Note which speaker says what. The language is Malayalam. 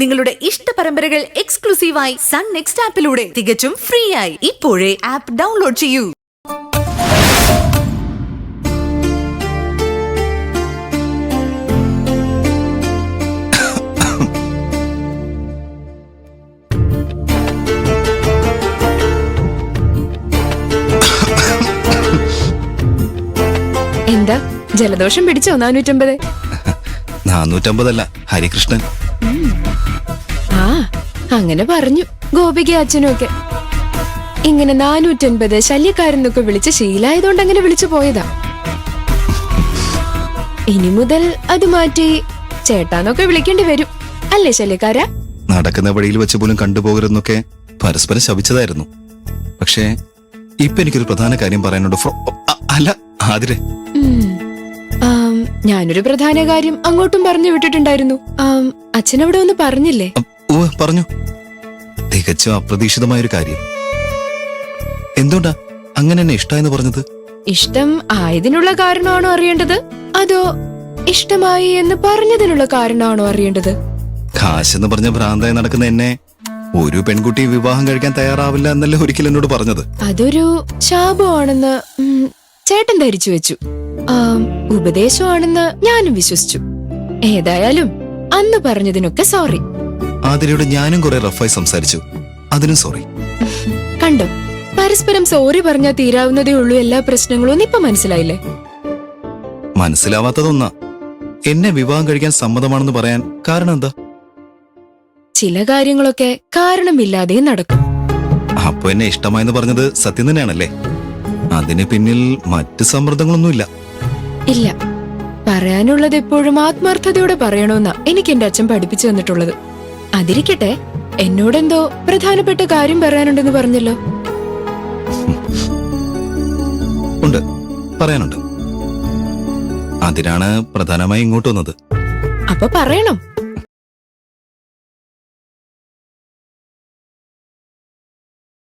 Speaker 1: നിങ്ങളുടെ ഇഷ്ട പരമ്പരകൾ എക്സ്ക്ലൂസീവായി സൺ നെക്സ്റ്റ് ആപ്പിലൂടെ തികച്ചും ഫ്രീ ആയി ഇപ്പോഴേ ആപ്പ് ഡൗൺലോഡ് ചെയ്യൂ.
Speaker 2: എന്താ ജലദോഷം പിടിച്ചോ? 450
Speaker 3: 450 ഹരികൃഷ്ണൻ.
Speaker 2: ആ അങ്ങനെ പറഞ്ഞു ഗോപിക അച്ഛനും ഒക്കെ. ഇങ്ങനെ 450 ശല്യക്കാരെന്നൊക്കെ വിളിച്ച് ശീലായതുകൊണ്ട് അങ്ങനെ വിളിച്ചു പോയതാ. ഇനി മുതൽ അത് മാറ്റി ചേട്ടാന്നൊക്കെ വിളിക്കേണ്ടി വരും അല്ലേ ശല്യക്കാരാ?
Speaker 3: നടക്കുന്ന വഴിയിൽ വെച്ച് പോലും കണ്ടുപോകരുതെന്നൊക്കെ പരസ്പരം ശപിച്ചതായിരുന്നു. പക്ഷേ ഇപ്പൊ എനിക്കൊരു പ്രധാന കാര്യം പറയാനുണ്ട്. അല്ല ആതിരെ,
Speaker 2: ഞാനൊരു പ്രധാന കാര്യം അങ്ങോട്ടും പറഞ്ഞു വിട്ടിട്ടുണ്ടായിരുന്നു. അച്ഛനവിടെ ഒന്ന് പറഞ്ഞില്ലേ?
Speaker 3: പറഞ്ഞു. തികച്ചും അപ്രതീക്ഷിതമായൊരു കാര്യം. എന്തുകൊണ്ടാ അങ്ങനെ എന്നെ ഇഷ്ടായെന്ന് പറഞ്ഞത്?
Speaker 2: ഇഷ്ടം ആയതിനുള്ള കാരണമാണോ അറിയേണ്ടത്, അതോ ഇഷ്ടമായി എന്ന് പറഞ്ഞതിനുള്ള കാരണമാണോ അറിയേണ്ടത്?
Speaker 3: കാശെന്ന് പറഞ്ഞ ഭ്രാന്തായി നടക്കുന്ന എന്നെ ഒരു പെൺകുട്ടി വിവാഹം കഴിക്കാൻ തയ്യാറാവില്ല എന്നല്ലേ ഒരിക്കൽ എന്നോട് പറഞ്ഞത്?
Speaker 2: അതൊരു ശാപമാണെന്ന് ചേട്ടൻ ധരിച്ചു വെച്ചു. ഉപദേശമാണെന്ന് ഞാനും വിശ്വസിച്ചു. ഏതായാലും അന്ന് പറഞ്ഞതിനൊക്കെ സോറി.
Speaker 3: ആതിരയോട് ഞാനും കുറെ റഫായി സംസാരിച്ചു, അതിനും സോറി.
Speaker 2: കണ്ടോ, പരസ്പരം സോറി പറഞ്ഞാൽ തീരാവുന്നതേ ഉള്ളൂ എല്ലാ പ്രശ്നങ്ങളും. ഇപ്പൊ മനസ്സിലായില്ലേ?
Speaker 3: മനസ്സിലാവാത്തതൊന്നാ എന്നെ വിവാഹം കഴിക്കാൻ സമ്മതമാണെന്ന് പറയാൻ കാരണം എന്താ?
Speaker 2: ചില കാര്യങ്ങളൊക്കെ കാരണമില്ലാതെ നടക്കും.
Speaker 3: അപ്പൊ എന്നെ ഇഷ്ടമായെന്ന് പറഞ്ഞത് സത്യം തന്നെയാണല്ലേ? അതിന് പിന്നിൽ മറ്റ് സമ്മർദ്ദങ്ങളൊന്നുമില്ല?
Speaker 2: ഇല്ല, പറയാനുള്ളത് എപ്പോഴും ആത്മാർത്ഥതയോടെ പറയണമെന്നാ എനിക്ക് എന്റെ അച്ഛൻ പഠിപ്പിച്ചു തന്നിട്ടുള്ളത്. അതിരിക്കട്ടെ, എന്നോടെന്തോ പ്രധാനപ്പെട്ട കാര്യം പറയാനുണ്ടെന്ന് പറഞ്ഞല്ലോ.
Speaker 3: ഉണ്ട്, പറയാനുണ്ട്. അതിനാണ് പ്രധാനമായി ഇങ്ങോട്ട് വന്നത്.
Speaker 2: അപ്പൊ പറയണം.